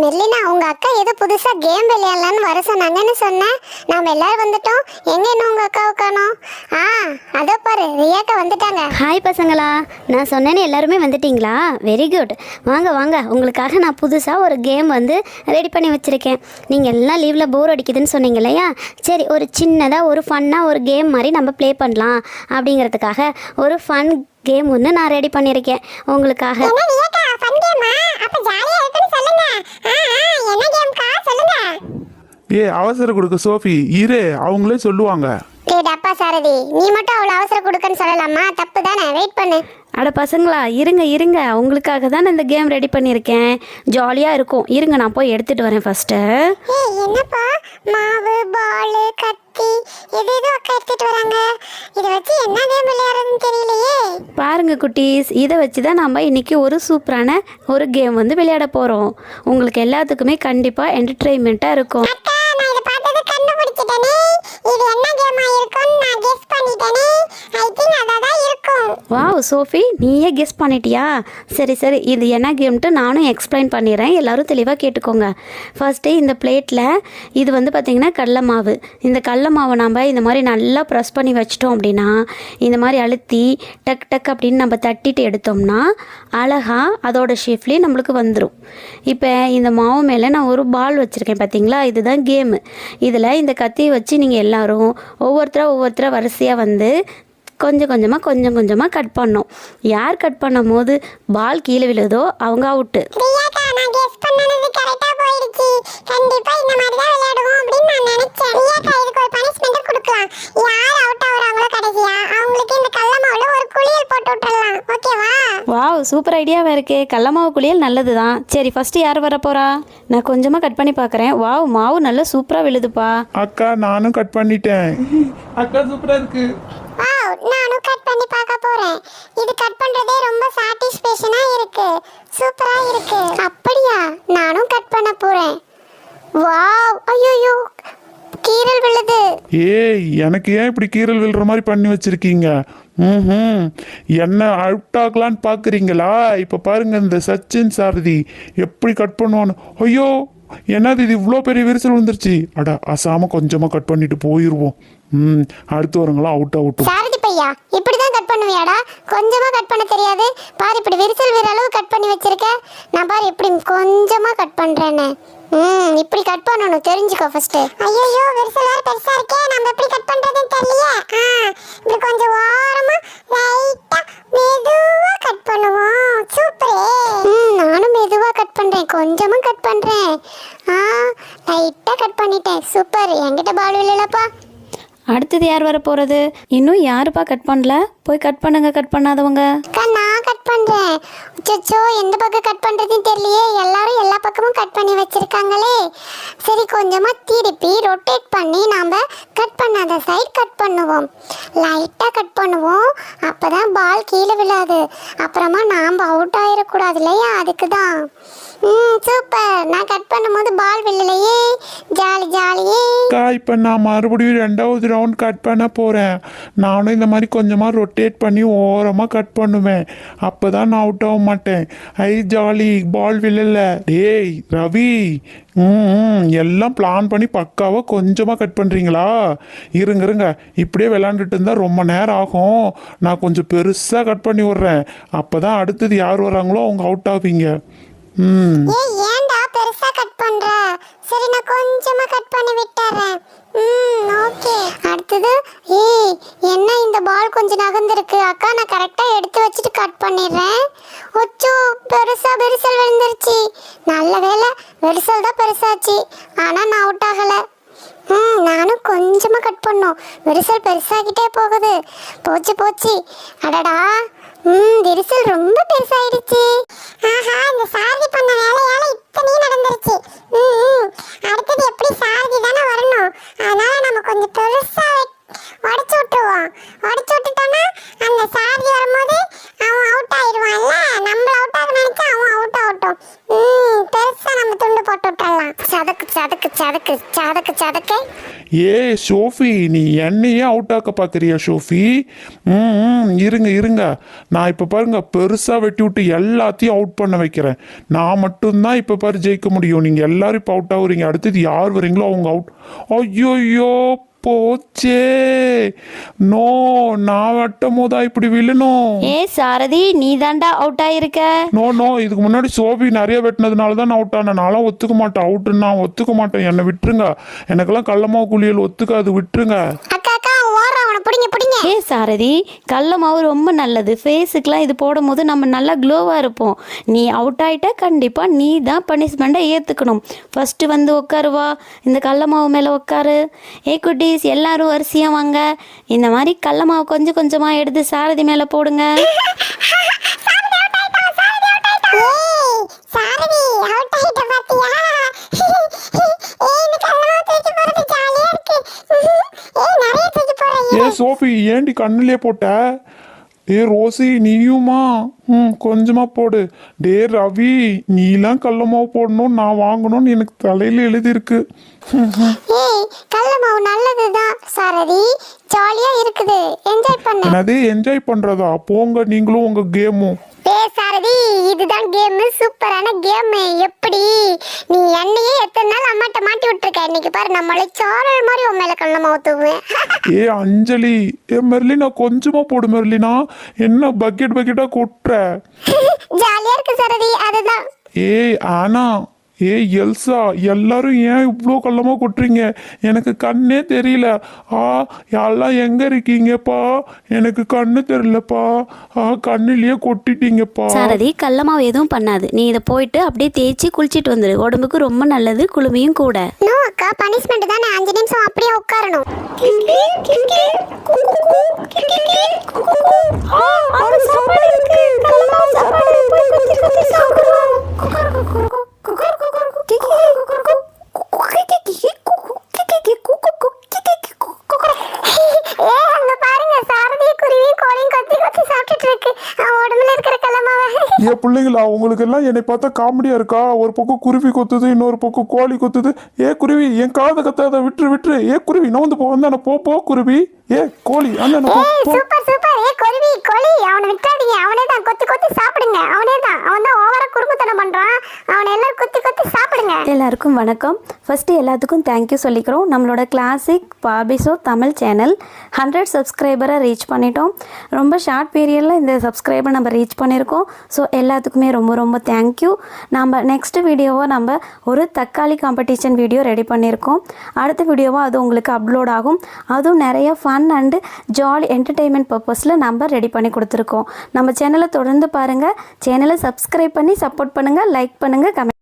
Merlina, உங்க அக்கா ஏதோ புதுசா கேம் விளையாடலான்னு வர சொன்னாங்கன்னு சொன்னேன். நாம எல்லாரும் வந்துட்டோம். எங்க இன்னும் உங்க அக்காவை காணோம்? அதோ பாரு, ரியாக்கா வந்துட்டாங்க. ஹாய் பசங்களா, நான் சொன்னேன்னு எல்லாருமே வந்துட்டீங்களா? Very good. வாங்க வாங்க, உங்களுக்காக நான் புதுசாக ஒரு கேம் வந்து ரெடி பண்ணி வச்சுருக்கேன். நீங்கள் எல்லாம் லீவில் போர் அடிக்குதுன்னு சொன்னீங்க இல்லையா? சரி, ஒரு சின்னதாக ஒரு ஃபன்னாக ஒரு கேம் மாதிரி நம்ம ப்ளே பண்ணலாம் அப்படிங்கிறதுக்காக ஒரு ஃபன் கேம் ஒன்று நான் ரெடி பண்ணியிருக்கேன் உங்களுக்காக. அவசரம் கொடுக்க சோஃபி இரு, அவங்களே சொல்லுவாங்க. டப்பா சாரதி, நீ மட்டும் அவ்வளோ அவசரம் கொடுக்கன்னு சொல்லலாமா? தப்பு தானே, வெயிட் பண்ணு. அட பசங்களா, இருங்க இருங்க, உங்களுக்காக தான் இந்த கேம் ரெடி பண்ணியிருக்கேன். ஜாலியாக இருக்கும். இருங்க, நான் போய் எடுத்துகிட்டு வரேன் ஃபஸ்ட்டு. என்னப்பா, மாவு, பால், கத்தி எது ஏதோ அக்கா எடுத்துட்டு வராங்க. இதை வச்சு என்ன கேம் விளையாடுறதுன்னு தெரியலையே. பாருங்க குட்டீஸ், இதை வச்சு தான் நம்ம இன்றைக்கி ஒரு சூப்பரான ஒரு கேம் வந்து விளையாட போகிறோம். உங்களுக்கு எல்லாத்துக்குமே கண்டிப்பாக என்டர்டெயின்மெண்ட்டாக இருக்கும். வாவ் சோஃபி, நீயே கெஸ் பண்ணிட்டியா? சரி சரி, இது என்ன கேம்ட்டு நானும் எக்ஸ்பிளைன் பண்ணிடுறேன், எல்லோரும் தெளிவாக கேட்டுக்கோங்க. ஃபர்ஸ்ட்டு இந்த பிளேட்டில் இது வந்து பார்த்திங்கன்னா கடலை மாவு. இந்த கடலை மாவை நம்ம இந்த மாதிரி நல்லா ப்ரெஸ் பண்ணி வச்சிட்டோம் அப்படின்னா, இந்த மாதிரி அழுத்தி டக் டக் அப்படின்னு நம்ம தட்டிட்டு எடுத்தோம்னா அழகாக அதோட ஷேப்லேயே நம்மளுக்கு வந்துடும். இப்போ இந்த மாவு மேலே நான் ஒரு பால் வச்சுருக்கேன் பார்த்தீங்களா? இதுதான் கேமு. இதில் இந்த கத்தியை வச்சு நீங்கள் எல்லோரும் ஒவ்வொருத்தராக வரிசையாக வந்து கொஞ்சம் கொஞ்சமாக கட் பண்ணோம். யார் கட் பண்ணும் போது பால் கீழே விழுதோ அவங்க அவுட்டு. வாவ், சூப்பர் ஐடியாவாக இருக்கே. கடல மாவு குளியல் நல்லது தான். சரி, ஃபஸ்ட்டு யார் வர போகிறா? நான் கொஞ்சமாக கட் பண்ணி பார்க்குறேன். வாவ், மாவு நல்லா சூப்பராக விழுதுப்பா. அக்கா, நானும் கட் பண்ணிட்டேன். அக்கா சூப்பராக இருக்கு. நானும் கட் பண்ணி பார்க்க போறேன். இது கட் பண்றதே ரொம்ப சாட்டிஸ்ஃபேக்ஷனா இருக்கு. சூப்பரா இருக்கு. அப்படியா? நானும் கட் பண்ண போறேன். வாவ், ஐயோ, கீறல் விழுது. ஏய், எனக்கு ஏன் இப்படி கீறல் விழுற மாதிரி பண்ணி வச்சிருக்கீங்க? என்ன அவுட் ஆகலான்னு பாக்குறீங்களா? இப்ப பாருங்க, இந்த சச்சின் சாரதி எப்படி கட் பண்ணுவான்னு. ஐயோ, என்னது இது, இவ்வளோ பெரிய விரிசல் வந்துருச்சு. அட, அசாம கொஞ்சமாக கட் பண்ணிட்டு போயிடுவோம். அடுத்து வரவங்களாம் அவுட் ஆகட்டும். சாரதி பையா, இப்படிதான் கட் பண்ணுவியாடா? கொஞ்சமா கட் பண்ண தெரியாது பாரு. இப்படி விரிசல் விர அளவு கட் பண்ணி வச்சிருக்க. நான் பாரு எப்படி கொஞ்சமா கட் பண்றேன்னு. இப்படி கட் பண்ணணும், தெரிஞ்சுக்கோ ஃபர்ஸ்ட். ஐயோ, விரிசல் வேற பெருசா இருக்கே, நம்ம எப்படி கட் பண்றதுன்னு தெரியலையே. இப்படி கொஞ்சம் ஓரமா லைட்டா மெதுவா கட் பண்ணுவோம். சூப்பரே. நானும் மெதுவா கட் பண்றேன், கொஞ்சமா கட் பண்றேன். லைட்டா கட் பண்ணிட்டேன். சூப்பர். என்கிட்ட பால் இல்லைப்பா. அடுத்தது யார் வர போகிறது? இன்னும் யாருப்பா கட் பண்ணல? போய் கட் பண்ணுங்க, கட் பண்ணாதவங்க. நான் கட் பண்றேன். அச்சோ, எந்த பக்கம் கட் பண்றதுன்னு தெரியலையே. எல்லாரும் எல்லா பக்கமும் கட் பண்ணி வச்சிருக்காங்களே. சரி, கொஞ்சமா திருப்பி ரொட்டேட் பண்ணி நாம கட் பண்ணாத சைடு கட் பண்ணுவோம். லைட்டா கட் பண்ணுவோம், அப்பதான் பால் கீழே விழாது. அப்புறமா நாம அவுட் ஆயிடக்கூடாது இல்லையா? அதுக்கு தான். சூப்பர். நான் கட் பண்ணும்போது பால் விழலையே. ஜாலி ஜாலியே. இப்போ நான் மறுபடியும் 2வது ரவுண்ட் கட் பண்ண போறேன். நானும் இந்த மாதிரி கொஞ்சமாக ரொட்டேட் பண்ணி ஓரமாக கட் பண்ணுவேன். அப்போதான் நான் அவுட் ஆக மாட்டேன். ஐ ஜாலி, பால் விழல. டேய் ரவி, எல்லாம் பிளான் பண்ணி பக்காவாக கொஞ்சமாக கட் பண்ணுறீங்களா? இருங்க, இப்படியே விளாண்டுட்டு இருந்தால் ரொம்ப நேரம் ஆகும். நான் கொஞ்சம் பெருசாக கட் பண்ணி விட்றேன். அப்போ தான் அடுத்தது யார் வராங்களோ அவங்க அவுட் ஆவீங்க. ஏன்டா பெருசா கட் பண்ற? சரி, நான் கொஞ்சமா கட் பண்ணி விட்டுறேன். ஓகே. அடுத்தது, என்ன இந்த பால் கொஞ்சம் நகர்ந்திருக்கு. அக்கா, நான் கரெக்டா எடுத்து வச்சுட்டு கட் பண்ணிடுறேன். ஒச்சோ, பெருசா விரிசல் விழுந்துருச்சு. நல்ல வேலை, விரிசல் தான் பெருசாச்சு. ஆனா நான் அவுட் ஆகல. நானும் கொஞ்சமா கட் பண்ணோம். விரிசல் பெருசாகிட்டே போகுது. போச்சு. அடடா, விரிசல் ரொம்ப பெருசாயிடுச்சு. இந்த சாரதி பண்ண வேலையால இத்தனை நடந்துருச்சு. அடுத்தது எப்படி சாரதி தானே வரணும். அதனால நம்ம கொஞ்சம் பெருசா உடைச்சு விட்டுருவோம். உடைச்சு விட்டுட்டோம்னா அந்த சாரதி வரும்போது அவன் அவுட் ஆயிடுவான்ல. நம்மள அவுட் ஆக நினைச்சா அவன் அவுட் ஆகட்டும். பெருசா நம்ம துண்டு போட்டு விட்டுறலாம். சதக்கு சதக்கு சதக்கு சதக்கு. ஏ ஷோஃபி, நீ என்னையே அவுட் ஆக்க பார்க்குறியா ஷோஃபி? இருங்க இருங்க, நான் இப்போ பாருங்க பெருசாக வெட்டி விட்டு எல்லாத்தையும் அவுட் பண்ண வைக்கிறேன். நான் மட்டும்தான் இப்போ பாரு ஜெயிக்க முடியும். நீங்கள் எல்லாரும் இப்போ அவுட் ஆகுறீங்க. அடுத்தது யார் வரீங்களோ அவங்க அவுட். ஐயோ போச்சே, நோ, நான் வெட்டும் போதா இப்படி விழணும். ஏ சாரதி, நீ தாண்டா அவுட் ஆயிருக்க. நோ, இதுக்கு முன்னாடி சோபி நிறைய வெட்டினதுனால தான் நான் அவுட் ஆனேன். நான்லாம் ஒத்துக்க மாட்டேன், அவுட்டு நான் ஒத்துக்க மாட்டேன். என்னை விட்டுருங்க, எனக்கெல்லாம் கடலமாவு குளியல் ஒத்துக்காது, விட்டுருங்க. அக்கா அக்கா ஓடுற, அவனை பிடிங்க பிடிங்க. ஏ சாரதி, கடல மாவு ரொம்ப நல்லது. ஃபேஸுக்கெலாம் இது போடும்போது நம்ம நல்லா க்ளோவாக இருப்போம். நீ அவுட் ஆகிட்ட, கண்டிப்பாக நீ தான் பனிஷ்மெண்ட்டை ஏற்றுக்கணும். ஃபஸ்ட்டு வந்து உட்காருவா, இந்த கடல மாவு மேலே உட்காரு. ஏ குட்டீஸ், எல்லாரும் வரிசையாக வாங்க. இந்த மாதிரி கடல மாவு கொஞ்சம் கொஞ்சமாக எடுத்து சாரதி மேலே போடுங்க. ஏய் சாரதி அவுட் ஆயிட்ட பாத்தியா? ஏய் இந்த கல்லமா தூக்கி போறது ஜாலியா இருக்கு. ஏய் நிறைய தூக்கி போறீங்க. ஏ சோஃபி, ஏண்டி கண்ணுலயே போட்ட? ஏ ரோசி, நீயுமா? கொஞ்சமா போடு. டே ரவி, நீலாம் கடலமாவு போடணும், நான் வாங்கணும்னு எனக்கு தலையில எழுதியிருக்கு. ஏய் கடல மாவு நல்லதுதான் சாரதி, ஜாலியா இருக்குது, என்ஜாய் பண்ணு. என்னது என்ஜாய் பண்றதா? போங்க நீங்களும் உங்க கேமும். ஏய் சாரதி, இதுதான் கேம், சூப்பரான கேம். எப்படி நீ என்னையே எத்தனை நாள் அம்மாட்ட மாட்டி விட்டுருக்க, இன்னைக்கு பாரு நம்மளே சாரல் மாதிரி உன் மேல கடல மாவு தூவுவேன். ஏ அஞ்சலி, ஏ மெர்லினா கொஞ்சமா போடு மெர்லினா, என்ன பக்கெட்டா கொட்டுற? ஜாலியா இருக்கு சாரதி, அதுதான். ஏய் ஆனா, ஏ எல்சா, எல்லாரும் ஏன் இவ்வளோ கள்ளமாக கொட்டுறீங்க? எனக்கு கண்ணே தெரியல. எல்லாம் எங்கே இருக்கீங்கப்பா? எனக்கு கண்ணு தெரியலப்பா. கண்ணுலயே கொட்டிட்டீங்கப்பா. சாரதி, கடல மாவு எதுவும் பண்ணாது. நீ இதை போயிட்டு அப்படியே தேய்ச்சி குளிச்சிட்டு வந்துடு. உடம்புக்கு ரொம்ப நல்லது, குளுமையும் கூட. நோ அக்கா, பனிஷ்மெண்ட் தானே, 5 நிமிஷம் அப்படியே உட்காரணும். அங்க பாருங்க, சாரதி குருவி கோழியும் கொத்தி கொத்தி சாப்பிட்டுட்டு இருக்கு உடம்புல இருக்கிற கலமாவை. ஏ பிள்ளைங்களா, உங்களுக்கு எல்லாம் என்னை பார்த்தா காமெடியா இருக்கா? ஒரு பக்கம் குருவி கொத்துது, இன்னொரு பக்கம் கோழி கொத்துது. ஏ குருவி, என் காதை கத்தாத, விட்டுரு. ஏ குருவி, நான் வந்து வந்தான போ குருவி. ஏ கோழி, அந்த சூப்பர் சூப்பர். ஏ குருவி கோழி, அவனை விட்டாதீங்க, அவனே தான் கொத்தி கொத்தி சாப்பிடுங்க. அவனே தான், அவன் தான் ஓவரா குறும்புத்தனம் பண்றான். அவனை எல்லாரும் கொத்தி கொத்தி சாப்பிடுங்க. எல்லாருக்கும் வணக்கம். ஃபஸ்ட்டு எல்லாத்துக்கும் தேங்க்யூ சொல்லிக்கிறோம். நம்மளோட கிளாசிக் பாபிசோ தமிழ் சேனல் 100 சப்ஸ்கிரைபரை ரீச் பண்ணிட்டோம். ரொம்ப ஷார்ட் பீரியடில் இந்த சப்ஸ்கிரைபர் நம்ம ரீச் பண்ணியிருக்கோம். ஸோ எல்லாத்துக்குமே ரொம்ப ரொம்ப தேங்க்யூ. நம்ம நெக்ஸ்ட் வீடியோவை நம்ம ஒரு தக்காளி காம்படிஷன் வீடியோ ரெடி பண்ணியிருக்கோம். அடுத்த வீடியோவாக அது உங்களுக்கு அப்லோட் ஆகும். அதுவும் நிறைய ஃபன் அண்டு ஜாலி என்டர்டெயின்மெண்ட் பர்பஸில் நம்ம ரெடி பண்ணி கொடுத்துருக்கோம். நம்ம சேனலை தொடர்ந்து பாருங்கள். சேனலை சப்ஸ்கிரைப் பண்ணி சப்போர்ட் பண்ணுங்கள், லைக் பண்ணுங்கள், கமெண்ட்